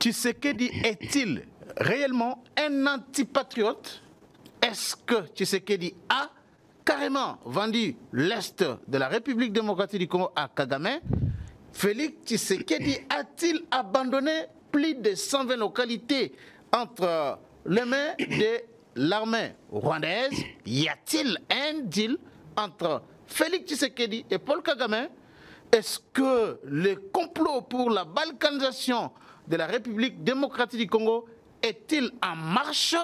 Tshisekedi est-il réellement un antipatriote? Est-ce que Tshisekedi a carrément vendu l'Est de la République démocratique du Congo à Kagame? Félix Tshisekedi a-t-il abandonné plus de 120 localités entre les mains de l'armée rwandaise? Y a-t-il un deal entre Félix Tshisekedi et Paul Kagame? Est-ce que le complot pour la balkanisation de la République démocratique du Congo est-il en marche?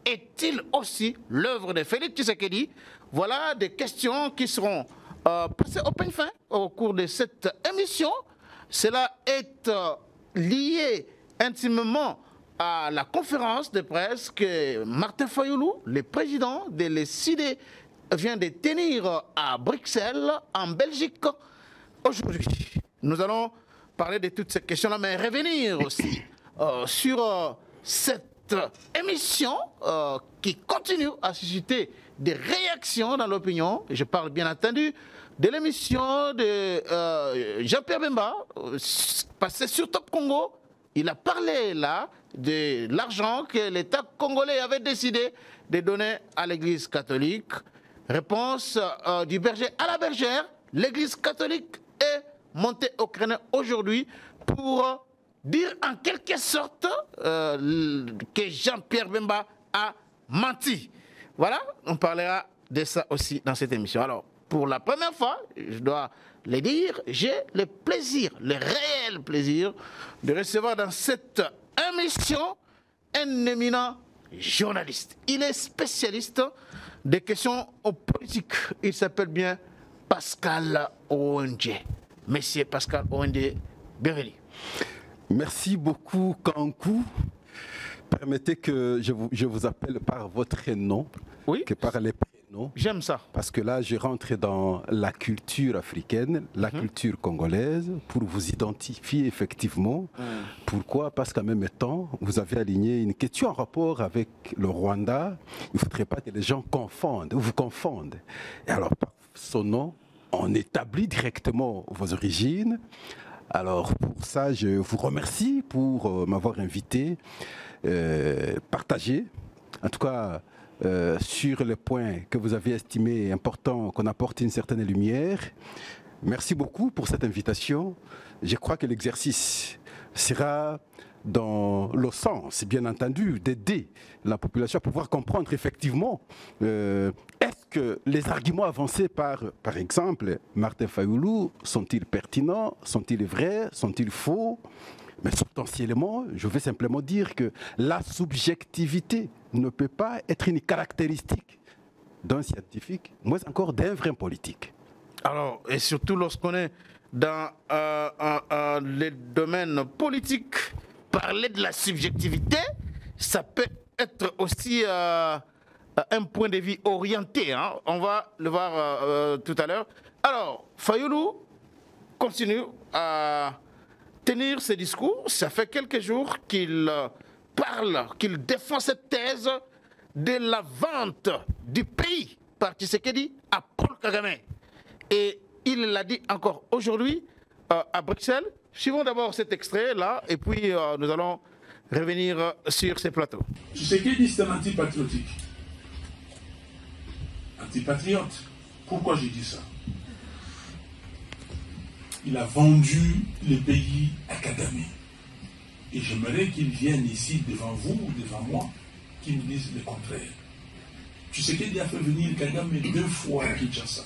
Est-il aussi l'œuvre de Félix Tshisekedi? Voilà des questions qui seront passées au peigne fin au cours de cette émission. Cela est lié intimement à la conférence de presse que Martin Fayoulou, le président de l'ECID, vient de tenir à Bruxelles, en Belgique, aujourd'hui. Nous allons parler de toutes ces questions-là, mais revenir aussi sur cette émission qui continue à susciter des réactions dans l'opinion. Je parle bien entendu de l'émission de Jean-Pierre Bemba, passé sur Top Congo. Il a parlé là de l'argent que l'État congolais avait décidé de donner à l'Église catholique. Réponse du berger à la bergère. L'Église catholique est montée au créneau aujourd'hui pour dire en quelque sorte que Jean-Pierre Bemba a menti. Voilà, on parlera de ça aussi dans cette émission. Alors, pour la première fois, je dois le dire, j'ai le plaisir, le réel plaisir de recevoir dans cette émission un éminent journaliste. Il est spécialiste des questions politiques. Il s'appelle bien Pascal Owenje. Monsieur Pascal Owenje, bienvenue. Merci beaucoup, Kankou. Permettez que je vous appelle par votre nom, oui, que par les prénoms. J'aime ça. Parce que là, je rentre dans la culture africaine, la culture congolaise, pour vous identifier effectivement. Pourquoi? Parce qu'en même temps, vous avez aligné une question en rapport avec le Rwanda. Il ne faudrait pas que les gens vous confondent. Et alors, par son nom, on établit directement vos origines. Alors, pour ça, je vous remercie pour m'avoir invité, partager, en tout cas, sur les points que vous avez estimé important qu'on apporte une certaine lumière. Merci beaucoup pour cette invitation. Je crois que l'exercice sera dans le sens, bien entendu, d'aider la population à pouvoir comprendre effectivement est-ce que les arguments avancés par exemple, Martin Fayoulou, sont-ils pertinents, sont-ils vrais, sont-ils faux? Mais substantiellement, je vais simplement dire que la subjectivité ne peut pas être une caractéristique d'un scientifique, moins encore d'un vrai politique. Alors, et surtout lorsqu'on est dans les domaines politiques, parler de la subjectivité, ça peut être aussi un point de vue orienté. Hein. On va le voir tout à l'heure. Alors, Fayoulou continue à tenir ses discours. Ça fait quelques jours qu'il parle, qu'il défend cette thèse de la vente du pays par Tshisekedi à Paul Kagame. Et il l'a dit encore aujourd'hui à Bruxelles. Suivons d'abord cet extrait-là, et puis nous allons revenir sur ces plateaux. Tshisekedi, c'est un antipatriotique. Antipatriote. Pourquoi j'ai dit ça? Il a vendu le pays à Kagame. Et j'aimerais qu'il vienne ici devant vous, devant moi, qu'il me dise le contraire. Tshisekedi a fait venir Kagame 2 fois à Kinshasa.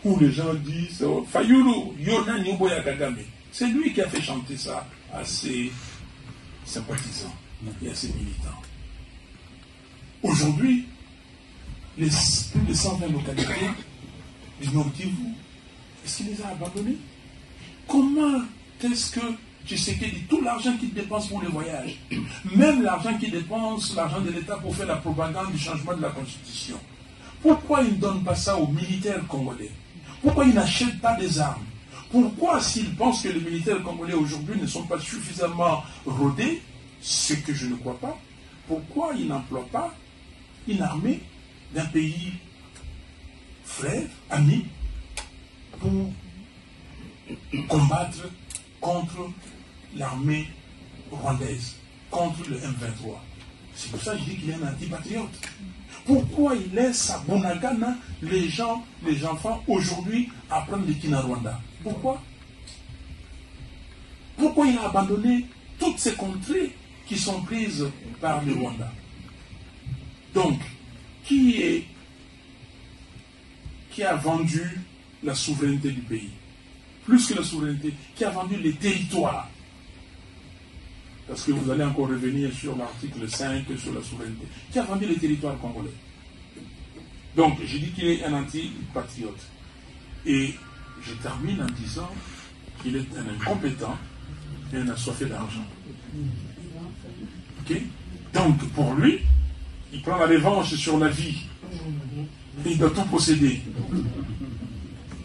Où les gens disent Fayoulou, Yona Nyoboya Kagame. C'est lui qui a fait chanter ça à ses sympathisants et à ses militants. Aujourd'hui, plus de 120 localités du Nord Kivu, est-ce qu'il les a abandonnés? Comment est-ce que Tshisekedi, tout l'argent qu'il dépense pour les voyages, même l'argent qu'il dépense, l'argent de l'État pour faire la propagande du changement de la Constitution, pourquoi il ne donne pas ça aux militaires congolais? Pourquoi il n'achète pas des armes? Pourquoi, s'il pense que les militaires congolais aujourd'hui ne sont pas suffisamment rodés, ce que je ne crois pas, pourquoi il n'emploie pas une armée d'un pays frère, ami, pour combattre contre l'armée rwandaise contre le M23. C'est pour ça que je dis qu'il est un antipatriote. Pourquoi il laisse à Bunagana les enfants aujourd'hui apprendre le Kinyarwanda? Pourquoi? Pourquoi il a abandonné toutes ces contrées qui sont prises par le Rwanda? Donc, qui a vendu la souveraineté du pays? Plus que la souveraineté, qui a vendu les territoires? Parce que vous allez encore revenir sur l'article 5, sur la souveraineté. Qui a vendu les territoires congolais? Donc, je dis qu'il est un anti-patriote. Et je termine en disant qu'il est un incompétent et un assoiffé d'argent. Ok? Donc, pour lui, il prend la revanche sur la vie. Il doit tout posséder.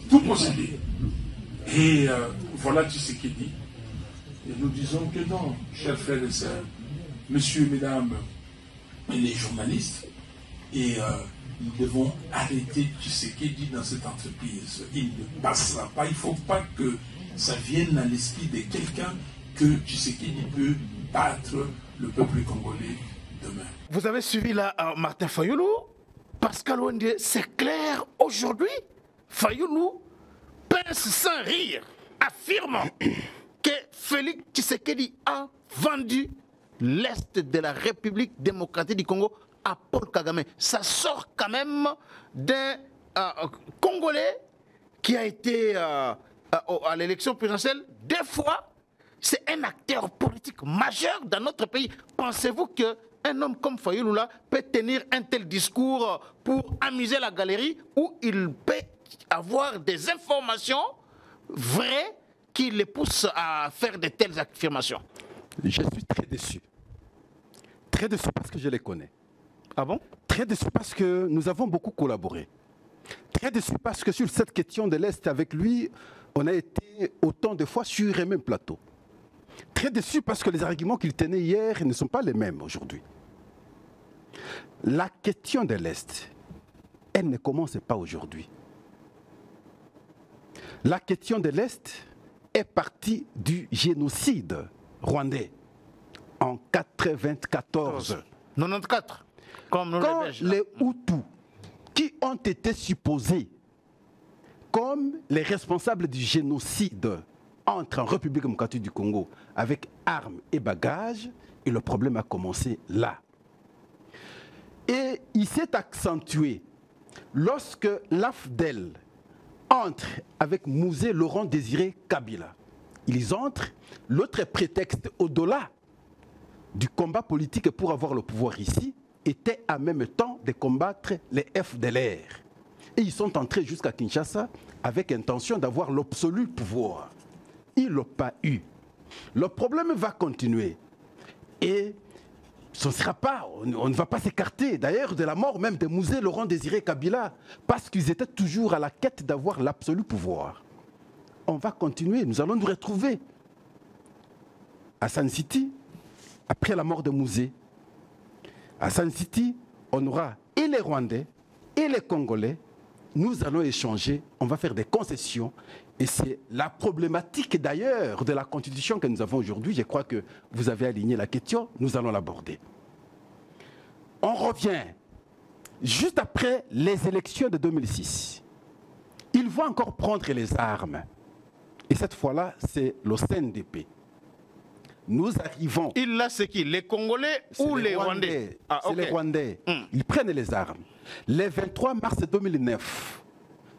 Tout posséder. Et voilà Tshisekedi. Et nous disons que non, chers frères et sœurs, messieurs, mesdames, et les journalistes, et nous devons arrêter Tshisekedi dans cette entreprise. Il ne passera pas. Il ne faut pas que ça vienne à l'esprit de quelqu'un que Tshisekedi peut battre le peuple congolais demain. Vous avez suivi là Martin Fayoulou, Pascal Wende, c'est clair aujourd'hui. Fayoulou pince sans rire, affirmant que Félix Tshisekedi a vendu l'Est de la République démocratique du Congo à Paul Kagame. Ça sort quand même d'un Congolais qui a été à l'élection présidentielle 2 fois. C'est un acteur politique majeur dans notre pays. Pensez-vous qu'un homme comme Fayoulou là peut tenir un tel discours pour amuser la galerie, où il peut avoir des informations vraies qui les poussent à faire de telles affirmations? Je suis très déçu. Très déçu parce que je les connais. Ah bon? Très déçu parce que nous avons beaucoup collaboré. Très déçu parce que sur cette question de l'Est, avec lui, on a été autant de fois sur un même plateau. Très déçu parce que les arguments qu'il tenait hier ne sont pas les mêmes aujourd'hui. La question de l'Est, elle ne commence pas aujourd'hui. La question de l'Est est partie du génocide rwandais en 1994. 94, comme nous quand les les Hutus, qui ont été supposés comme les responsables du génocide, entrent en République démocratique du Congo avec armes et bagages, et le problème a commencé là. Et il s'est accentué lorsque l'AFDEL entre avec Mouzé Laurent Désiré Kabila. Ils entrent, l'autre prétexte au-delà du combat politique pour avoir le pouvoir ici, était en même temps de combattre les FDLR. Et ils sont entrés jusqu'à Kinshasa avec intention d'avoir l'absolu pouvoir. Ils ne l'ont pas eu. Le problème va continuer. Et ce ne sera pas, on ne va pas s'écarter d'ailleurs de la mort même de Mouzé Laurent Désiré Kabila, parce qu'ils étaient toujours à la quête d'avoir l'absolu pouvoir. On va continuer, nous allons nous retrouver à Sun City, après la mort de Mouzé. À Sun City, on aura et les Rwandais et les Congolais. Nous allons échanger, on va faire des concessions. Et c'est la problématique d'ailleurs de la constitution que nous avons aujourd'hui. Je crois que vous avez aligné la question, nous allons l'aborder. On revient juste après les élections de 2006. Ils vont encore prendre les armes. Et cette fois-là, c'est le CNDP. Nous arrivons... Il là, c'est qui? Les Congolais ou les Rwandais? Ah, c'est les Rwandais. Ils prennent les armes. Le 23 mars 2009,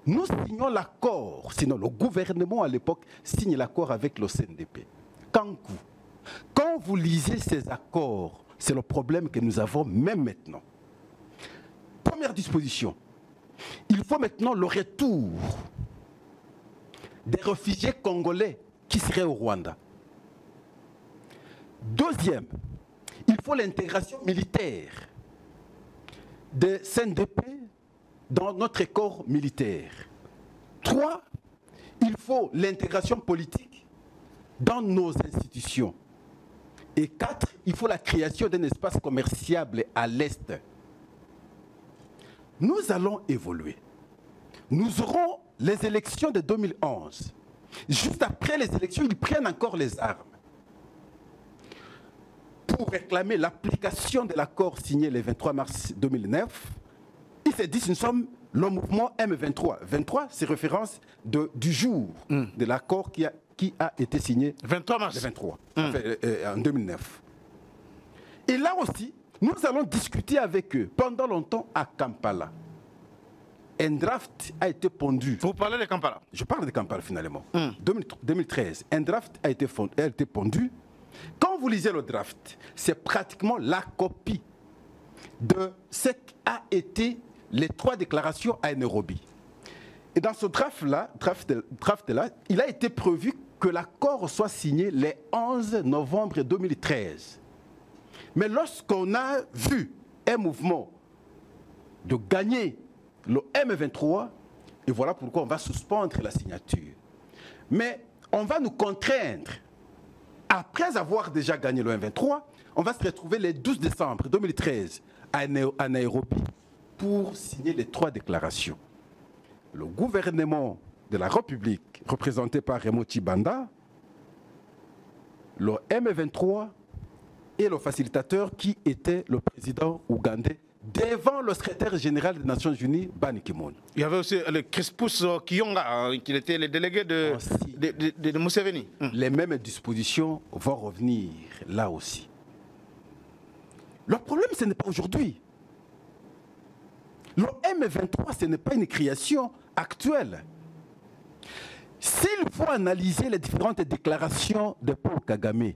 nous signons l'accord, sinon le gouvernement à l'époque signe l'accord avec le CNDP. Quand vous lisez ces accords, c'est le problème que nous avons même maintenant. Première disposition, il faut maintenant le retour des réfugiés congolais qui seraient au Rwanda. Deuxième, il faut l'intégration militaire des CNDP dans notre corps militaire. 3, il faut l'intégration politique dans nos institutions. Et 4, il faut la création d'un espace commerciable à l'Est. Nous allons évoluer. Nous aurons les élections de 2011. Juste après les élections, ils prennent encore les armes. pour réclamer l'application de l'accord signé le 23 mars 2009, ils se disent nous sommes le mouvement M23. 23, c'est référence du jour de l'accord qui a été signé 23 mars. le 23, en 2009. Et là aussi, nous allons discuter avec eux pendant longtemps à Kampala. Un draft a été pondu. Vous parlez de Kampala? Je parle de Kampala finalement. 2013, un draft a été pondu. Quand vous lisez le draft, c'est pratiquement la copie de ce qu'a été les 3 déclarations à Nairobi. Et dans ce draft-là, il a été prévu que l'accord soit signé le 11 novembre 2013. Mais lorsqu'on a vu un mouvement de gagner le M23, et voilà pourquoi on va suspendre la signature. Mais on va nous contraindre, après avoir déjà gagné le M23, on va se retrouver le 12 décembre 2013 à Nairobi pour signer les 3 déclarations. Le gouvernement de la République, représenté par Raymond Tshibanda, le M23 et le facilitateur qui était le président ougandais devant le secrétaire général des Nations Unies, Ban Ki-moon. Il y avait aussi le Crispus Kiyonga, qui était le délégué de Museveni. Les mêmes dispositions vont revenir là aussi. Le problème, ce n'est pas aujourd'hui. Le M23, ce n'est pas une création actuelle. S'il faut analyser les différentes déclarations de Paul Kagame,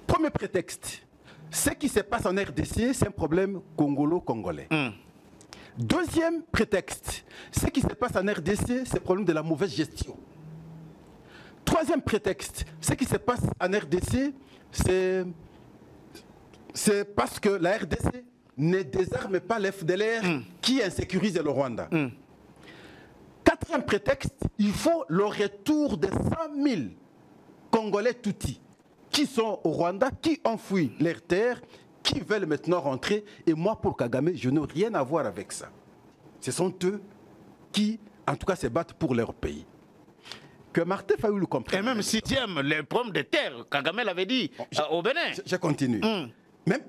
premier prétexte, ce qui se passe en RDC, c'est un problème congolo-congolais. Deuxième prétexte, ce qui se passe en RDC, c'est le problème de la mauvaise gestion. Troisième prétexte, ce qui se passe en RDC, c'est parce que la RDC ne désarme pas l'FDLR qui insécurise le Rwanda. Quatrième prétexte, il faut le retour de 100 000 Congolais Tutsis qui sont au Rwanda, qui ont fui leurs terres, qui veulent maintenant rentrer. Et moi, pour Kagame, je n'ai rien à voir avec ça. Ce sont eux qui, en tout cas, se battent pour leur pays. Que Martin Fayulu comprenne. Et même sixième, le problème des terres, Kagame l'avait dit au Bénin. Je continue.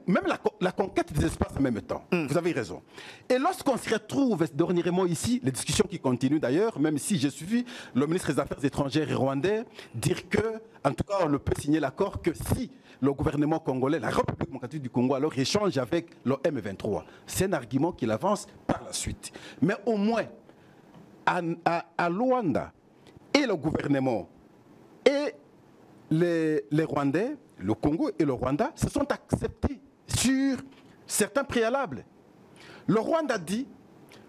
Même la conquête des espaces en même temps. Vous avez raison. Et lorsqu'on se retrouve dernièrement ici, les discussions qui continuent d'ailleurs, même si j'ai suivi le ministre des Affaires étrangères rwandais dire que, en tout cas, on ne peut signer l'accord que si le gouvernement congolais, la République démocratique du Congo, alors échange avec le M23. C'est un argument qu'il avance par la suite. Mais au moins, à Luanda, et le gouvernement, et les Rwandais, le Congo et le Rwanda se sont acceptés sur certains préalables. Le Rwanda dit,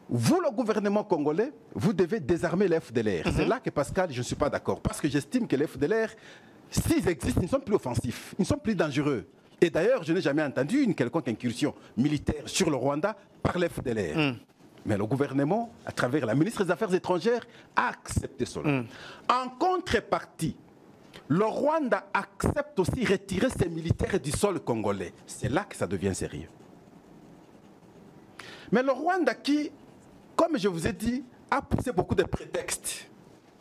vous le gouvernement congolais, vous devez désarmer les FDLR. C'est là que Pascal, je ne suis pas d'accord. Parce que j'estime que les FDLR, s'ils existent, ils ne sont plus offensifs, ils ne sont plus dangereux. Et d'ailleurs, je n'ai jamais entendu une quelconque incursion militaire sur le Rwanda par les FDLR. Mais le gouvernement, à travers la ministre des Affaires étrangères, a accepté cela. En contrepartie, le Rwanda accepte aussi retirer ses militaires du sol congolais. C'est là que ça devient sérieux. Mais le Rwanda qui, comme je vous ai dit, a poussé beaucoup de prétextes.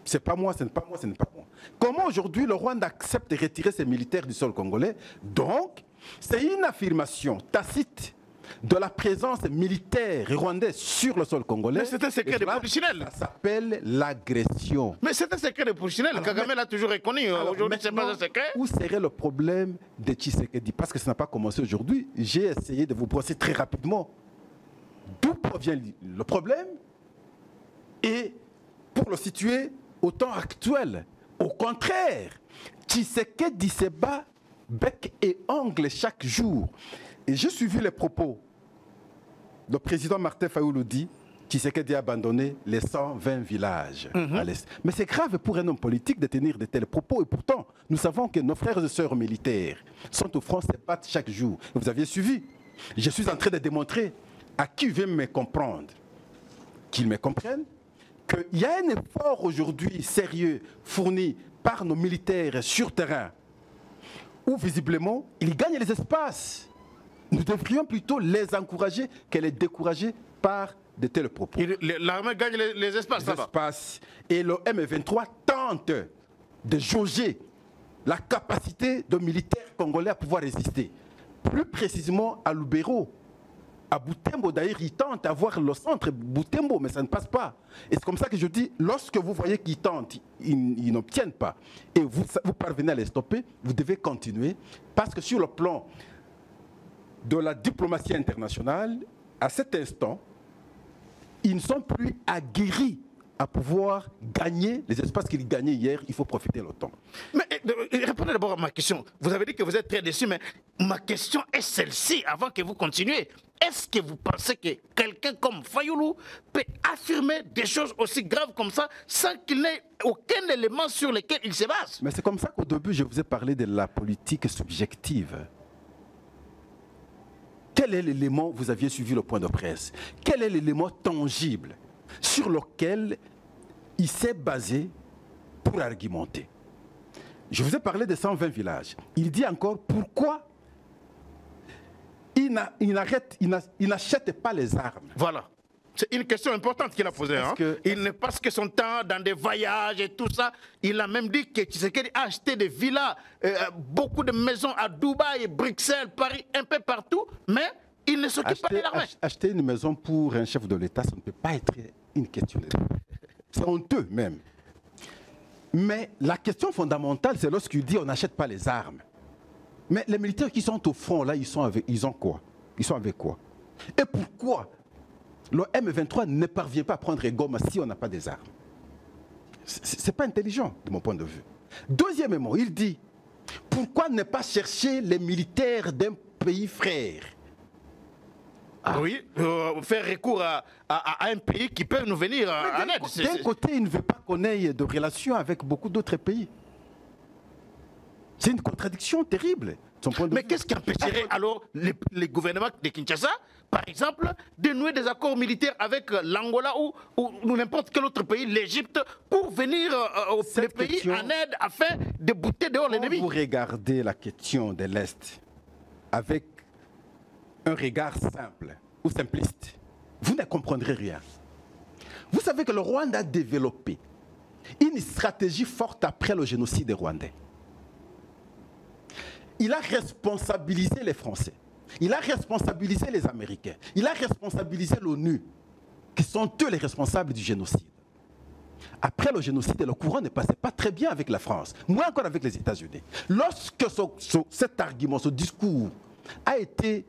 C'est pas moi, ce n'est pas moi, ce n'est pas moi. Comment aujourd'hui le Rwanda accepte de retirer ses militaires du sol congolais? Donc, c'est une affirmation tacite de la présence militaire rwandaise sur le sol congolais. Mais c'est un secret de Polichinelle. Ça s'appelle l'agression. Mais c'est un secret de Polichinelle. Kagame l'a toujours reconnu. Aujourd'hui, ce n'est pas un secret. Où serait le problème de Tshisekedi? Parce que ça n'a pas commencé aujourd'hui. J'ai essayé de vous brosser très rapidement d'où provient le problème et pour le situer au temps actuel. Au contraire, Tshisekedi se bat bec et ongle chaque jour. Et j'ai suivi les propos. Le président Martin Fayulu dit Tshisekedi a abandonné les 120 villages à l'Est. Mais c'est grave pour un homme politique de tenir de tels propos. Et pourtant, nous savons que nos frères et sœurs militaires sont au front, se battent chaque jour. Et vous aviez suivi. Je suis en train de démontrer à qui veut me comprendre, qu'ils me comprennent, qu'il y a un effort aujourd'hui sérieux fourni par nos militaires sur terrain, où visiblement, ils gagnent les espaces. Nous devrions plutôt les encourager que les décourager par de tels propos. L'armée gagne les espaces, ça va. Et le M23 tente de jauger la capacité de militaires congolais à pouvoir résister. Plus précisément à Lubero. À Butembo, d'ailleurs, ils tentent à voir le centre Butembo, mais ça ne passe pas. Et c'est comme ça que je dis, lorsque vous voyez qu'ils tentent, ils n'obtiennent pas, et vous parvenez à les stopper, vous devez continuer, parce que sur le plan de la diplomatie internationale, à cet instant, ils ne sont plus aguerris à pouvoir gagner les espaces qu'ils gagnaient hier. Il faut profiter le temps. Mais répondez d'abord à ma question. Vous avez dit que vous êtes très déçu, mais ma question est celle-ci, avant que vous continuiez. Est-ce que vous pensez que quelqu'un comme Fayoulou peut affirmer des choses aussi graves comme ça sans qu'il n'ait aucun élément sur lequel il se base? Mais c'est comme ça qu'au début, je vous ai parlé de la politique subjective. Quel est l'élément, vous aviez suivi le point de presse, quel est l'élément tangible sur lequel il s'est basé pour argumenter? Je vous ai parlé de 120 villages. Il dit encore pourquoi il n'achète pas les armes. Voilà. C'est une question importante qu'il a posée. Hein? Il ne passe que son temps dans des voyages et tout ça. Il a même dit que Tshisekedi a acheté des villas, beaucoup de maisons à Dubaï, Bruxelles, Paris, un peu partout, mais il ne s'occupe pas de l'armée. Acheter une maison pour un chef de l'État, ça ne peut pas être une question de... C'est honteux même. Mais la question fondamentale, c'est lorsqu'il dit on n'achète pas les armes. Mais les militaires qui sont au front, là, ils ont quoi? Ils sont avec quoi? Et pourquoi le M23 ne parvient pas à prendre Goma si on n'a pas des armes? Ce n'est pas intelligent, de mon point de vue. Deuxièmement, il dit, pourquoi ne pas chercher les militaires d'un pays frère? Oui, faire recours à un pays qui peut nous venir en aide. D'un côté, il ne veut pas qu'on ait de relations avec beaucoup d'autres pays. C'est une contradiction terrible. Mais qu'est-ce qui empêcherait alors les gouvernements de Kinshasa, par exemple, de nouer des accords militaires avec l'Angola ou n'importe quel autre pays, l'Égypte, pour venir au pays en aide afin de bouter dehors l'ennemi? Vous regardez la question de l'Est avec un regard simple ou simpliste, vous ne comprendrez rien. Vous savez que le Rwanda a développé une stratégie forte après le génocide rwandais. Il a responsabilisé les Français, il a responsabilisé les Américains, il a responsabilisé l'ONU, qui sont eux les responsables du génocide. Après le génocide, le courant ne passait pas très bien avec la France, moins encore avec les États-Unis. Lorsque cet argument, ce discours a été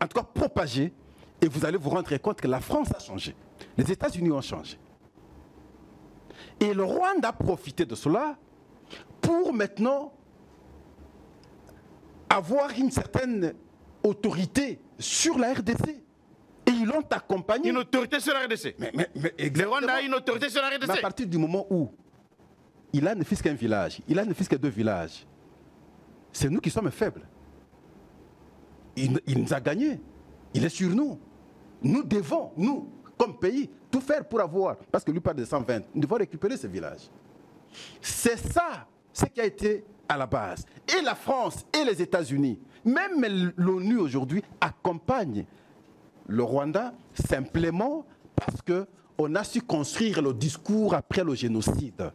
en tout cas propagé, et vous allez vous rendre compte que la France a changé, les États-Unis ont changé. Et le Rwanda a profité de cela pour maintenant avoir une certaine autorité sur la RDC. Et ils l'ont accompagné. Une autorité sur la RDC. Le Rwanda a une autorité sur la RDC. Mais à partir du moment où il a ne fût qu'un village, il a ne fût que 2 villages, c'est nous qui sommes faibles. Il nous a gagnés. Il est sur nous. Nous devons, nous, comme pays, tout faire pour avoir. Parce que lui parle de 120. Nous devons récupérer ces villages. C'est ça, ce qui a été à la base. Et la France et les États-Unis, même l'ONU aujourd'hui, accompagnent le Rwanda simplement parce qu'on a su construire le discours après le génocide.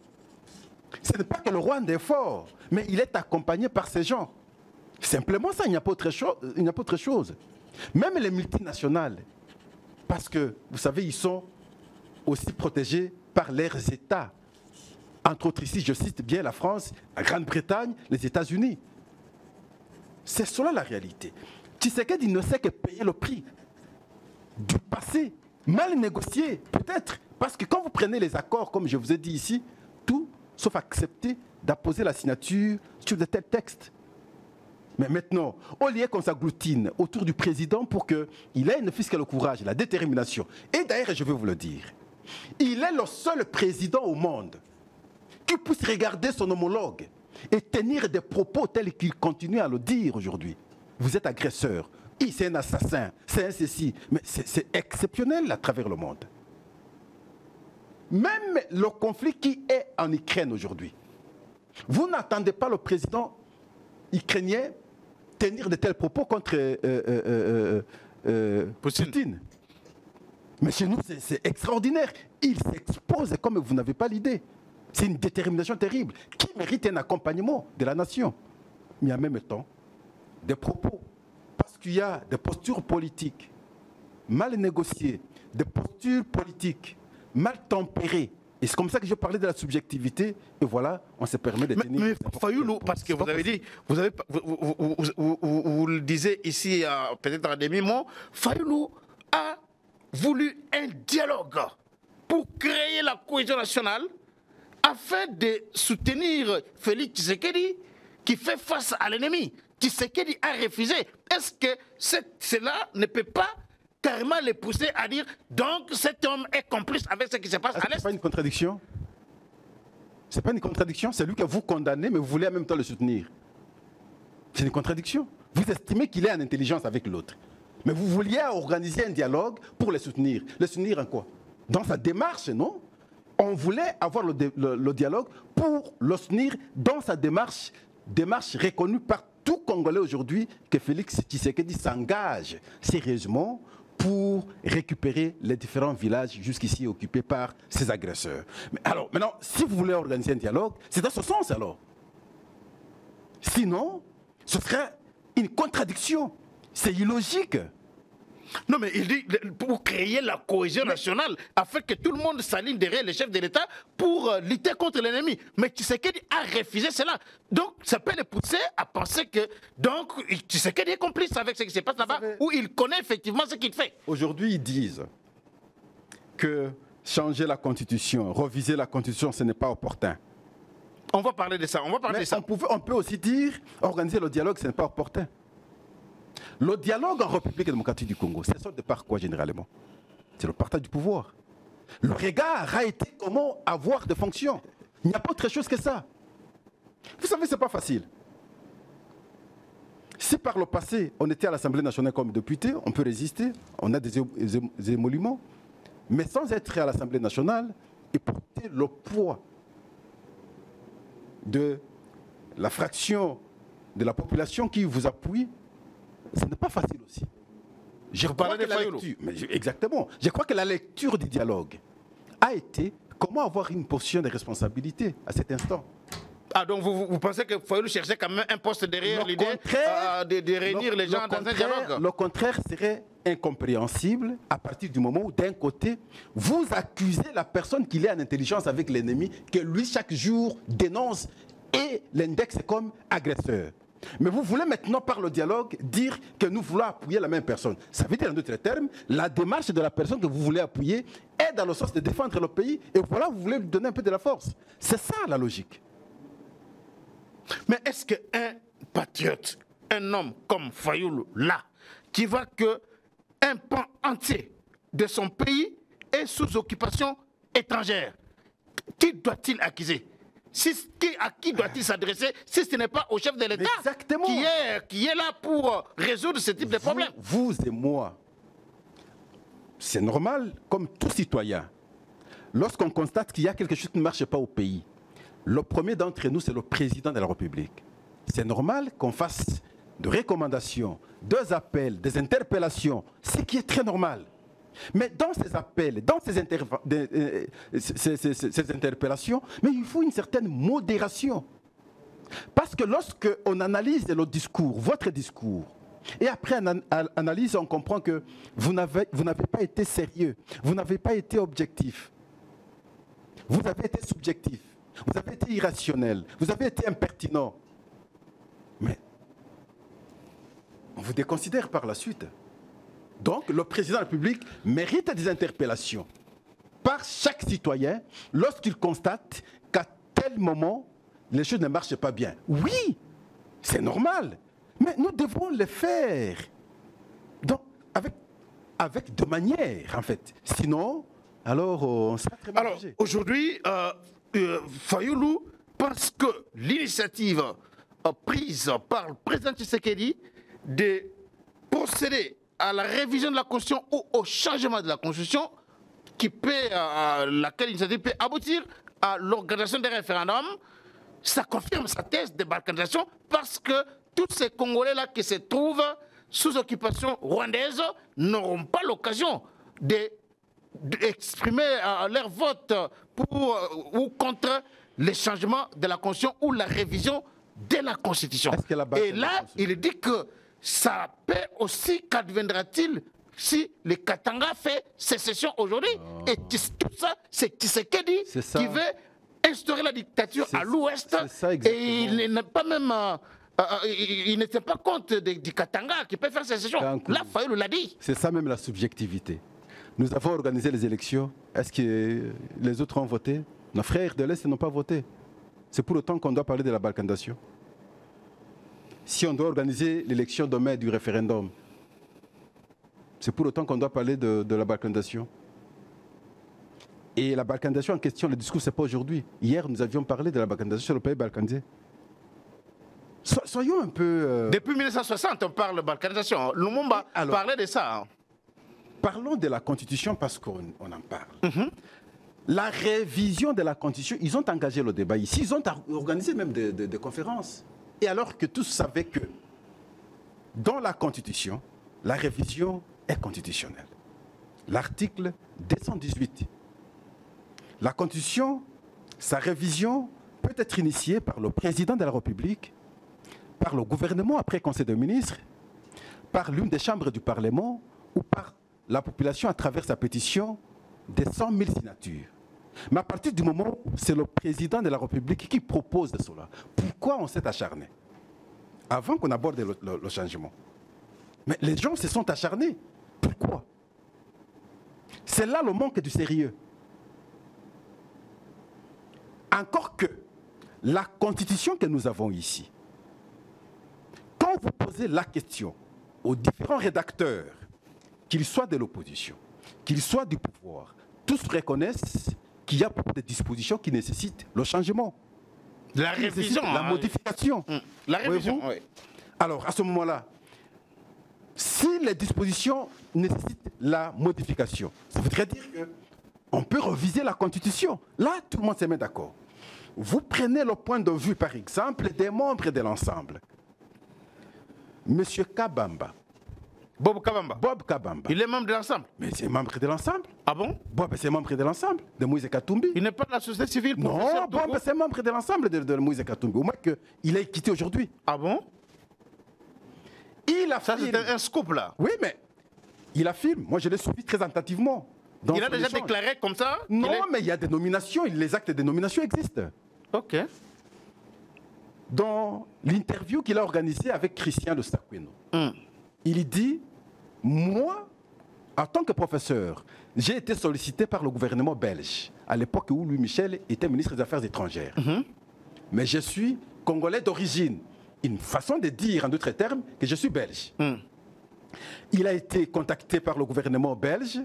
Ce n'est pas que le Rwanda est fort, mais il est accompagné par ces gens. Simplement ça, il n'y a pas autre chose. Même les multinationales, parce que, vous savez, ils sont aussi protégés par leurs États. Entre autres ici, je cite bien la France, la Grande-Bretagne, les États-Unis. C'est cela la réalité. Tshisekedi ne sait que payer le prix du passé, mal négocié, peut-être. Parce que quand vous prenez les accords, comme je vous ai dit ici, tout sauf accepter d'apposer la signature sur de tels textes. Mais maintenant, au lieu qu'on s'agglutine autour du président pour qu'il ait ne fût-ce que le courage, la détermination. Et d'ailleurs, je vais vous le dire, il est le seul président au monde qui puisse regarder son homologue et tenir des propos tels qu'il continue à le dire aujourd'hui. Vous êtes agresseur, c'est un assassin, c'est un ceci. Mais c'est exceptionnel à travers le monde. Même le conflit qui est en Ukraine aujourd'hui, vous n'attendez pas le président ukrainien tenir de tels propos contre Poutine. Mais chez nous, c'est extraordinaire. Il s'expose comme vous n'avez pas l'idée. C'est une détermination terrible qui mérite un accompagnement de la nation. Mais en même temps, des propos, parce qu'il y a des postures politiques mal négociées, des postures politiques mal tempérées. Et c'est comme ça que je parlais de la subjectivité. Et voilà, on se permet de tenir... Mais Fayoulou, parce que vous avez dit, vous le disiez ici, peut-être en demi-mot, Fayoulou a voulu un dialogue pour créer la cohésion nationale afin de soutenir Félix Tshisekedi qui fait face à l'ennemi. Tshisekedi a refusé. Est-ce que cela ne peut pas carrément les pousser à dire donc cet homme est complice avec ce qui se passe à l'Est? C'est pas une contradiction. C'est pas une contradiction. C'est lui que vous condamnez, mais vous voulez en même temps le soutenir. C'est une contradiction. Vous estimez qu'il est en intelligence avec l'autre. Mais vous vouliez organiser un dialogue pour le soutenir. Le soutenir en quoi? Dans sa démarche, non? On voulait avoir le dialogue pour le soutenir dans sa démarche reconnue par tout Congolais aujourd'hui, que Félix Tshisekedi s'engage sérieusement pour récupérer les différents villages jusqu'ici occupés par ces agresseurs. Mais alors, maintenant, si vous voulez organiser un dialogue, c'est dans ce sens alors. Sinon, ce serait une contradiction. C'est illogique. Non, mais il dit pour créer la cohésion nationale, afin que tout le monde s'aligne derrière le chef de l'État pour lutter contre l'ennemi. Mais Tshisekedi a refusé cela. Donc, ça peut les pousser à penser que donc Tshisekedi est complice avec ce qui se passe là-bas, où il connaît effectivement ce qu'il fait. Aujourd'hui, ils disent que changer la Constitution, reviser la Constitution, ce n'est pas opportun. On va parler de ça, on va parler de ça. On peut aussi dire, organiser le dialogue, ce n'est pas opportun. Le dialogue en République démocratique du Congo, c'est ça de par quoi généralement? C'est le partage du pouvoir. Le regard a été comment avoir des fonctions. Il n'y a pas autre chose que ça. Vous savez, ce n'est pas facile. Si par le passé, on était à l'Assemblée nationale comme député, on peut résister, on a des émoluments, mais sans être à l'Assemblée nationale et porter le poids de la fraction de la population qui vous appuie, ce n'est pas facile aussi. Exactement. Je crois que la lecture du dialogue a été comment avoir une position de responsabilité à cet instant. Ah, donc vous pensez que Fayoulou cherchait quand même un poste derrière l'idée de réunir les gens dans un dialogue? Le contraire serait incompréhensible à partir du moment où, d'un côté, vous accusez la personne qui est en intelligence avec l'ennemi, que lui, chaque jour, dénonce et l'indexe comme agresseur. Mais vous voulez maintenant, par le dialogue, dire que nous voulons appuyer la même personne. Ça veut dire, en d'autres termes, la démarche de la personne que vous voulez appuyer est dans le sens de défendre le pays. Et voilà, vous voulez lui donner un peu de la force. C'est ça la logique. Mais est-ce qu'un patriote, un homme comme Fayoulou, là, qui voit qu'un pan entier de son pays est sous occupation étrangère, qui doit-il accuser? À qui doit-il s'adresser si ce n'est pas au chef de l'État qui est là pour résoudre ce type de problème? Vous et moi, c'est normal, comme tout citoyen, lorsqu'on constate qu'il y a quelque chose qui ne marche pas au pays, le premier d'entre nous, c'est le président de la République. C'est normal qu'on fasse des recommandations, des appels, des interpellations, ce qui est très normal. Mais dans ces appels, dans ces interpellations, mais il faut une certaine modération. Parce que lorsqu'on analyse le discours, votre discours, et après analyse, on comprend que vous n'avez pas été sérieux, vous n'avez pas été objectif, vous avez été subjectif, vous avez été irrationnel, vous avez été impertinent. Mais on vous déconsidère par la suite. Donc, le président de la République mérite des interpellations par chaque citoyen lorsqu'il constate qu'à tel moment, les choses ne marchent pas bien. Oui, c'est normal, mais nous devons le faire. Donc, avec de manière, en fait. Sinon, alors, on sera très mal jugé. Alors, aujourd'hui, Fayoulou pense que l'initiative prise par le président Tshisekedi de procéder à la révision de la Constitution ou au changement de la Constitution, laquelle l'initiative peut aboutir à l'organisation des référendums, ça confirme sa thèse de balkanisation parce que tous ces Congolais-là qui se trouvent sous occupation rwandaise n'auront pas l'occasion de exprimer leur vote pour ou contre les changements de la Constitution ou la révision de la Constitution. Et là, il dit que ça peut aussi, qu'adviendra-t-il si le Katanga fait sécession aujourd'hui? Et tout ça, c'est Tshisekedi qui veut instaurer la dictature à l'ouest. Et il n'est pas même... il ne tient pas compte du Katanga qui peut faire sécession. Là, Fayoulou l'a dit. C'est ça même la subjectivité. Nous avons organisé les élections. Est-ce que les autres ont voté? Nos frères de l'Est n'ont pas voté. C'est pour autant qu'on doit parler de la balkanisation. Si on doit organiser l'élection demain du référendum, c'est pour autant qu'on doit parler de la balkanisation. Et la balkanisation en question, le discours, ce n'est pas aujourd'hui. Hier, nous avions parlé de la balkanisation sur le pays balkanisé. Soyons un peu... Depuis 1960, on parle de balkanisation. Lumumba parlait de ça. Parlons de la Constitution parce qu'on en parle. La révision de la Constitution, ils ont engagé le débat ici. Ils ont organisé même des conférences. Et alors que tous savaient que dans la Constitution, la révision est constitutionnelle. L'article 218. La Constitution, sa révision peut être initiée par le président de la République, par le gouvernement après Conseil des ministres, par l'une des chambres du Parlement ou par la population à travers sa pétition de 100 000 signatures. Mais à partir du moment où c'est le président de la République qui propose de cela, pourquoi on s'est acharné? Avant qu'on aborde le changement. Mais les gens se sont acharnés. Pourquoi? C'est là le manque du sérieux. Encore que la constitution que nous avons ici, quand vous posez la question aux différents rédacteurs, qu'ils soient de l'opposition, qu'ils soient du pouvoir, tous reconnaissent qu'il y a beaucoup de dispositions qui nécessitent le changement. La révision. La modification. La révision, oui. Alors, à ce moment-là, si les dispositions nécessitent la modification, ça voudrait dire qu'on peut reviser la Constitution. Là, tout le monde se met d'accord. Vous prenez le point de vue, par exemple, des membres de l'ensemble. Monsieur Kabamba. Bob Kabamba. Bob Kabamba. Il est membre de l'ensemble. Mais c'est membre de l'ensemble. Ah bon? Bob, c'est membre de l'ensemble, de Moïse Katumbi. Il n'est pas de la société civile. Non, Bob, c'est membre de l'ensemble de Moïse Katumbi. Au moins qu'il est quitté aujourd'hui. Ah bon? Il affirme. Ça, c'est un scoop, là. Oui, mais il affirme. Moi, je l'ai suivi très attentivement. Il a déjà déclaré comme ça? Non, mais il y a des nominations. Les actes de nomination existent. OK. Dans l'interview qu'il a organisée avec Christian de Sakweno, il dit, moi, en tant que professeur, j'ai été sollicité par le gouvernement belge, à l'époque où Louis Michel était ministre des Affaires étrangères. Mais je suis congolais d'origine. Une façon de dire, en d'autres termes, que je suis belge. Il a été contacté par le gouvernement belge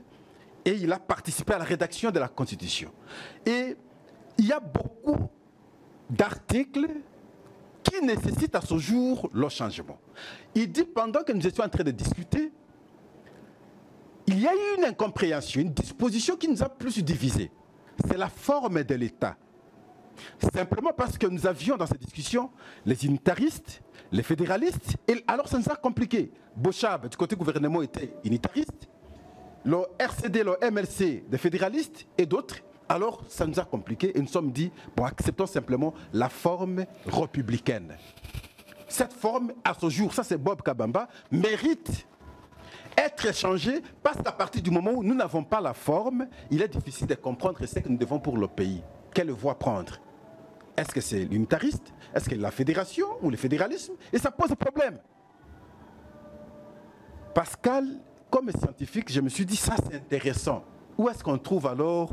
et il a participé à la rédaction de la Constitution. Et il y a beaucoup d'articles qui nécessitent à ce jour le changement. Il dit, pendant que nous étions en train de discuter, il y a eu une incompréhension, une disposition qui nous a plus divisés. C'est la forme de l'État. Simplement parce que nous avions dans cette discussion les unitaristes, les fédéralistes, et alors ça nous a compliqué. Bochab, du côté gouvernement, était unitariste, le RCD, le MLC, des fédéralistes et d'autres. Alors ça nous a compliqué et nous sommes dit, bon, acceptons simplement la forme républicaine. Cette forme, à ce jour, ça c'est Bob Kabamba, mérite être échangée parce qu'à partir du moment où nous n'avons pas la forme, il est difficile de comprendre ce que nous devons pour le pays. Quelle voie prendre? Est-ce que c'est l'unitariste? Est-ce que c'est la fédération ou le fédéralisme? Et ça pose problème. Pascal, comme scientifique, je me suis dit, ça c'est intéressant. Où est-ce qu'on trouve alors,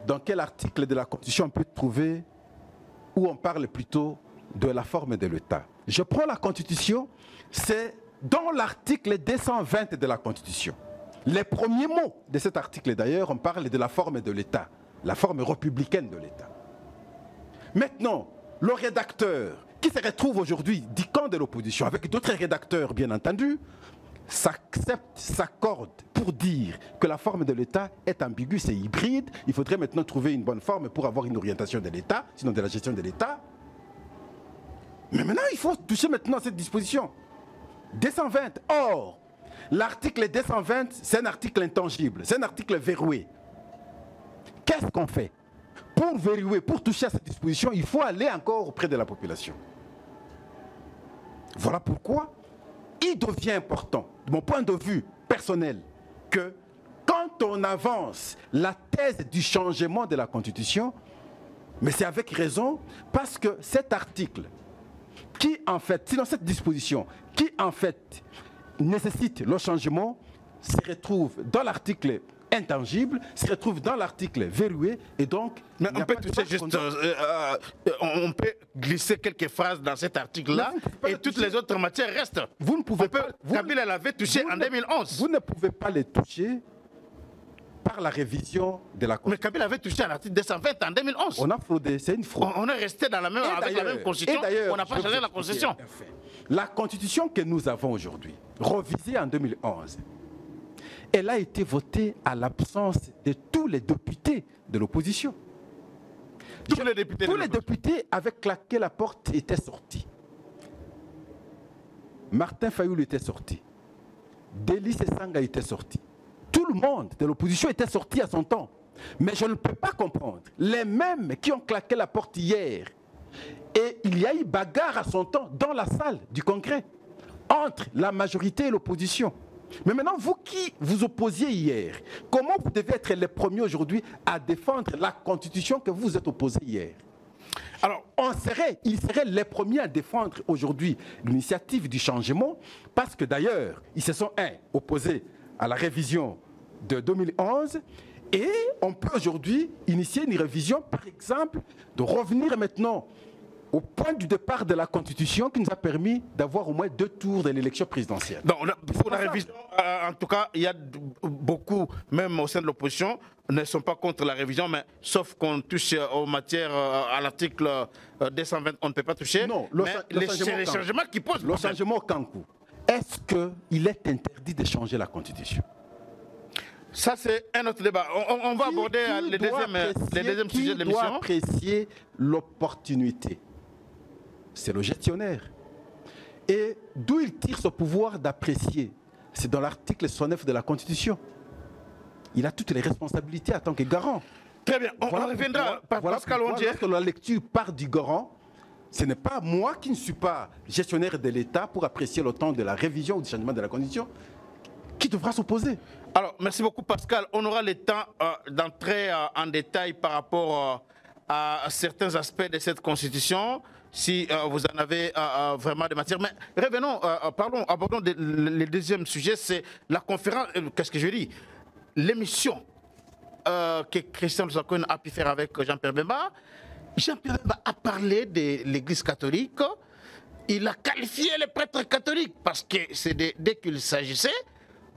dans quel article de la Constitution on peut trouver, où on parle plutôt de la forme de l'État? Je prends la Constitution, c'est dans l'article 220 de la Constitution. Les premiers mots de cet article d'ailleurs, on parle de la forme de l'État, la forme républicaine de l'État. Maintenant, le rédacteur qui se retrouve aujourd'hui du camp de l'opposition, avec d'autres rédacteurs bien entendu, s'accepte, s'accorde pour dire que la forme de l'État est ambiguë, c'est hybride, il faudrait maintenant trouver une bonne forme pour avoir une orientation de l'État, sinon de la gestion de l'État. Mais maintenant, il faut toucher maintenant à cette disposition. 220. Or, L'article 220, c'est un article intangible, c'est un article verrouillé. Qu'est-ce qu'on fait? Pour verrouiller, pour toucher à cette disposition, il faut aller encore auprès de la population. Voilà pourquoi il devient important, de mon point de vue personnel, que quand on avance la thèse du changement de la Constitution, mais c'est avec raison, parce que cet article, qui en fait, sinon cette disposition, qui en fait nécessite le changement, se retrouve dans l'article intangible, se retrouve dans l'article verrouillé, et donc... Mais on peut toucher juste... on peut glisser quelques phrases dans cet article-là, et toutes les autres matières restent. Vous ne pouvez pas... Kabila l'avait touché en 2011. Vous ne pouvez pas les toucher par la révision de la Constitution. Mais Kabila avait touché à l'article 220 en 2011. On a fraudé, c'est une fraude. On est resté dans la même, avec la même Constitution, on n'a pas changé la Constitution. La Constitution que nous avons aujourd'hui, revisée en 2011, elle a été votée à l'absence de tous les députés de l'opposition. Tous les députés avec claqué la porte étaient sortis. Martin Fayoulou était sorti. Délice Sanga était sorti. Tout le monde de l'opposition était sorti à son temps. Mais je ne peux pas comprendre. Les mêmes qui ont claqué la porte hier, et il y a eu bagarre à son temps dans la salle du Congrès, entre la majorité et l'opposition. Mais maintenant, vous qui vous opposiez hier, comment vous devez être les premiers aujourd'hui à défendre la Constitution que vous vous êtes opposés hier? Alors, ils seraient les premiers à défendre aujourd'hui l'initiative du changement, parce que d'ailleurs, ils se sont opposés à la révision de 2011, et on peut aujourd'hui initier une révision, par exemple, de revenir maintenant au point du départ de la Constitution qui nous a permis d'avoir au moins 2 tours de l'élection présidentielle. Donc, pour la révision, en tout cas, il y a beaucoup, même au sein de l'opposition, ne sont pas contre la révision, mais sauf qu'on touche aux matières, à l'article 220, on ne peut pas toucher. Non, les changements qui posent le changement au Kankou. Est-ce qu'il est interdit de changer la Constitution? Ça, c'est un autre débat. On va aborder les deuxièmes sujets de l'émission. Qui doit apprécier l'opportunité? C'est le gestionnaire. Et d'où il tire ce pouvoir d'apprécier? C'est dans l'article 69 de la Constitution. Il a toutes les responsabilités en tant que garant. Très bien, on reviendra par Pascal Ondier. Lorsque la lecture part du garant, ce n'est pas moi qui ne suis pas gestionnaire de l'État pour apprécier le temps de la révision ou du changement de la Constitution qui devra s'opposer. Alors, merci beaucoup Pascal. On aura le temps d'entrer en détail par rapport à certains aspects de cette Constitution, si vous en avez vraiment des matières. Mais revenons, abordons le deuxième sujet, c'est la conférence, qu'est-ce que je dis, l'émission que Christian Lusakun a pu faire avec Jean-Pierre Bemba. Jean-Pierre Bemba a parlé de l'Église catholique. Il a qualifié les prêtres catholiques parce que c'est dès qu'il s'agissait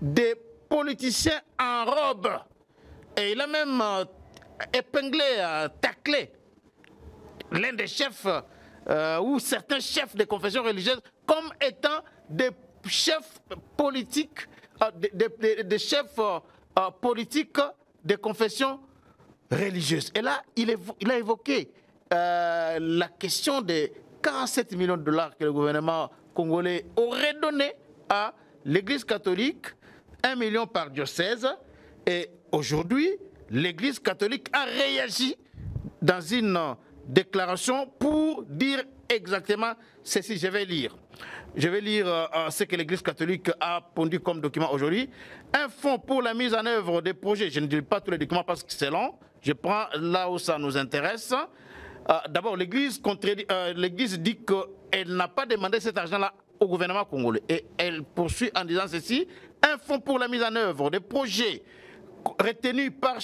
des politiciens en robe. Et il a même épinglé, taclé l'un des chefs ou certains chefs de confession religieuse comme étant des chefs politiques, des chefs politiques de confession religieuse. Et là, il a évoqué la question des 47 millions de dollars que le gouvernement congolais aurait donné à l'Église catholique, 1 million par diocèse. Et aujourd'hui, l'Église catholique a réagi dans une déclaration pour dire exactement ceci. Je vais lire ce que l'Église catholique a pondu comme document aujourd'hui. Un fonds pour la mise en œuvre des projets. Je ne dis pas tous les documents parce que c'est long. Je prends là où ça nous intéresse. D'abord, l'Église dit qu'elle n'a pas demandé cet argent-là au gouvernement congolais. Et elle poursuit en disant ceci. Un fonds pour la mise en œuvre des projets retenus par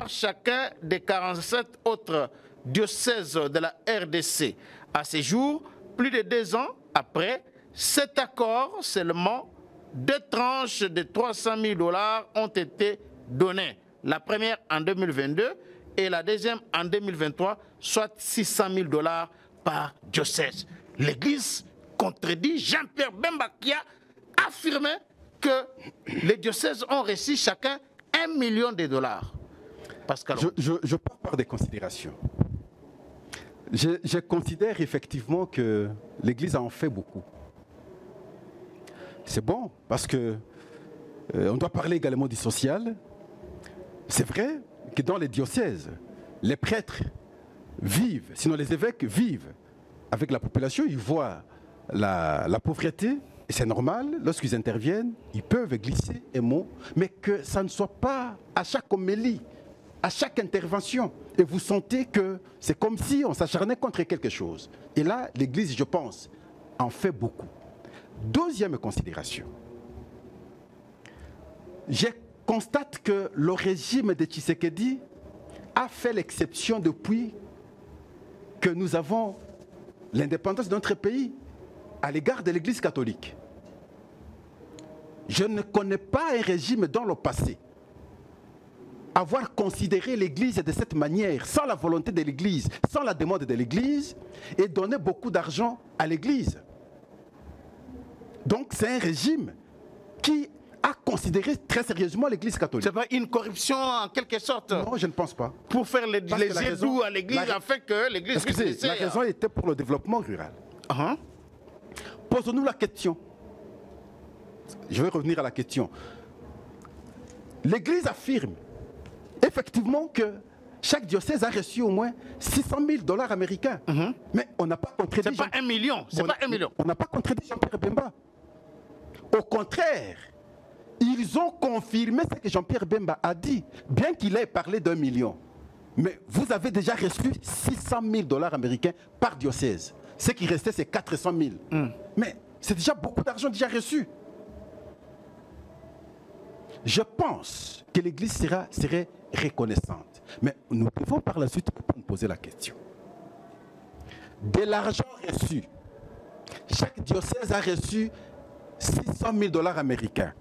chacun des 47 autres diocèses de la RDC. À ce jour, plus de 2 ans après, cet accord, seulement 2 tranches de 300 000 dollars ont été données. La première en 2022 et la deuxième en 2023, soit 600 000 dollars par diocèse. L'Église contredit Jean-Pierre Bemba qui a affirmé que les diocèses ont reçu chacun 1 million de dollars. Pascal. Je pars par des considérations. Je considère effectivement que l'Église en fait beaucoup. c'est bon, parce que on doit parler également du social. C'est vrai que dans les diocèses, les prêtres vivent, sinon les évêques vivent avec la population, ils voient la pauvreté, et c'est normal, lorsqu'ils interviennent, ils peuvent glisser un mot, mais que ça ne soit pas à chaque homélie, à chaque intervention. Et vous sentez que c'est comme si on s'acharnait contre quelque chose. Et là, l'Église, je pense, en fait beaucoup. Deuxième considération. Je constate que le régime de Tshisekedi a fait l'exception depuis que nous avons l'indépendance de notre pays à l'égard de l'Église catholique. Je ne connais pas un régime dans le passé avoir considéré l'Église de cette manière, sans la volonté de l'Église, sans la demande de l'Église, et donner beaucoup d'argent à l'Église. Donc c'est un régime qui a considéré très sérieusement l'Église catholique. C'est pas une corruption en quelque sorte? Non, je ne pense pas. Pour faire les yeux doux à l'Église, afin que l'Église puisse laisser... La raison était pour le développement rural. Posons-nous la question. Je vais revenir à la question. L'Église affirme effectivement que chaque diocèse a reçu au moins 600 000 $ américains. Mais on n'a pas contredit... C'est pas 1 million, c'est pas 1 million. On n'a pas contredit Jean-Pierre Bemba. Au contraire, ils ont confirmé ce que Jean-Pierre Bemba a dit, bien qu'il ait parlé d'1 million. Mais vous avez déjà reçu 600 000 $ américains par diocèse. Ce qui restait, c'est 400 000. Mais c'est déjà beaucoup d'argent déjà reçu. Je pense que l'Église serait reconnaissante. Mais nous devons par la suite nous poser la question. De l'argent reçu, chaque diocèse a reçu 600 000 $ américains.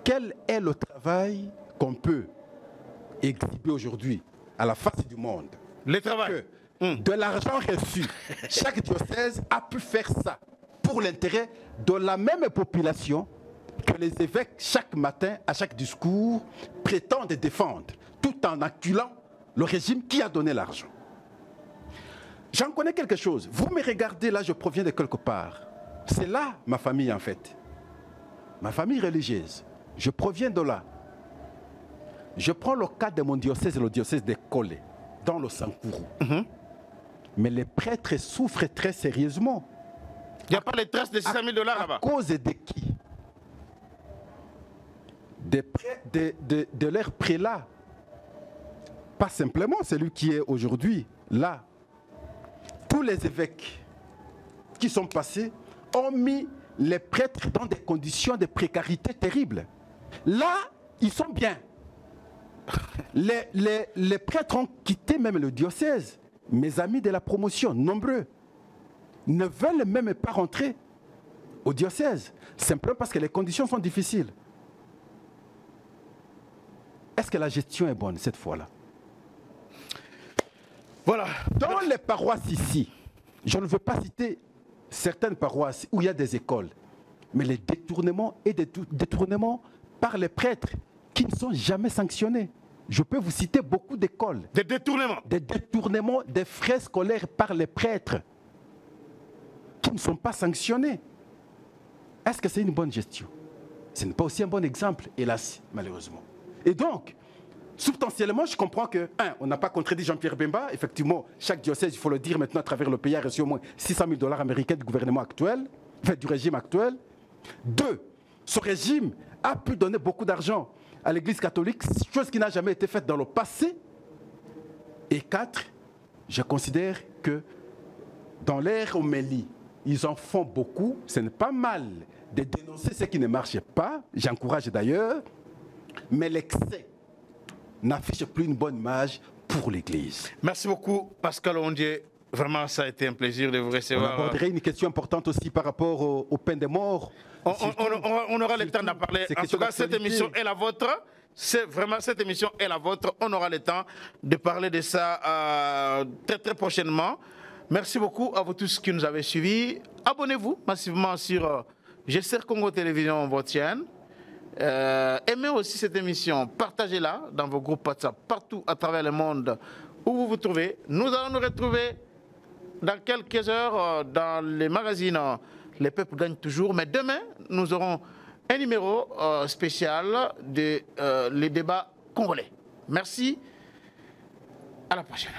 Quel est le travail qu'on peut exhiber aujourd'hui à la face du monde? Le travail. De l'argent reçu, chaque diocèse a pu faire ça pour l'intérêt de la même population que les évêques, chaque matin, à chaque discours, prétendent défendre, tout en acculant le régime qui a donné l'argent. J'en connais quelque chose. Vous me regardez là, je proviens de quelque part. C'est là ma famille en fait. Ma famille religieuse. Je proviens de là. Je prends le cas de mon diocèse, le diocèse de Kolé, dans le Sankourou. Mais les prêtres souffrent très sérieusement. Il n'y a pas les traces de 600 000 $ là-bas. À cause de qui? De leurs prélats. Pas simplement celui qui est aujourd'hui là. Tous les évêques qui sont passés ont mis les prêtres dans des conditions de précarité terribles. Là, ils sont bien. Les prêtres ont quitté même le diocèse. Mes amis de la promotion, nombreux, ne veulent même pas rentrer au diocèse, simplement parce que les conditions sont difficiles. Est-ce que la gestion est bonne cette fois-là? Voilà. Dans les paroisses ici, je ne veux pas citer certaines paroisses où il y a des écoles, mais les détournements et des détournements par les prêtres qui ne sont jamais sanctionnés. Je peux vous citer beaucoup d'écoles. Des détournements? Des détournements des frais scolaires par les prêtres qui ne sont pas sanctionnés. Est-ce que c'est une bonne gestion? Ce n'est pas aussi un bon exemple, hélas, malheureusement. Et donc, substantiellement, je comprends que, on n'a pas contredit Jean-Pierre Bemba. Effectivement, chaque diocèse, il faut le dire maintenant, à travers le pays, a reçu au moins 600 000 $ américains du gouvernement actuel, enfin, du régime actuel. 2, ce régime a pu donner beaucoup d'argent à l'Église catholique, chose qui n'a jamais été faite dans le passé. Et 4, je considère que dans l'ère homélie, ils en font beaucoup. Ce n'est pas mal de dénoncer ce qui ne marche pas, j'encourage d'ailleurs, mais l'excès n'affiche plus une bonne image pour l'Église. Merci beaucoup, Pascal Ondié. Vraiment, ça a été un plaisir de vous recevoir. On aborderait une question importante aussi par rapport aux peines de mort. On aura le temps d'en parler. En tout cas, cette émission est la vôtre. C'est vraiment, cette émission est la vôtre. On aura le temps de parler de ça très très prochainement. Merci beaucoup à vous tous qui nous avez suivis. Abonnez-vous massivement sur GCR Congo Télévision, votre chaîne. Aimez aussi cette émission. Partagez-la dans vos groupes WhatsApp partout à travers le monde où vous vous trouvez. Nous allons nous retrouver dans quelques heures dans les magazines les peuples gagnent toujours. Mais demain, nous aurons un numéro spécial de les débats congolais. Merci. À la prochaine.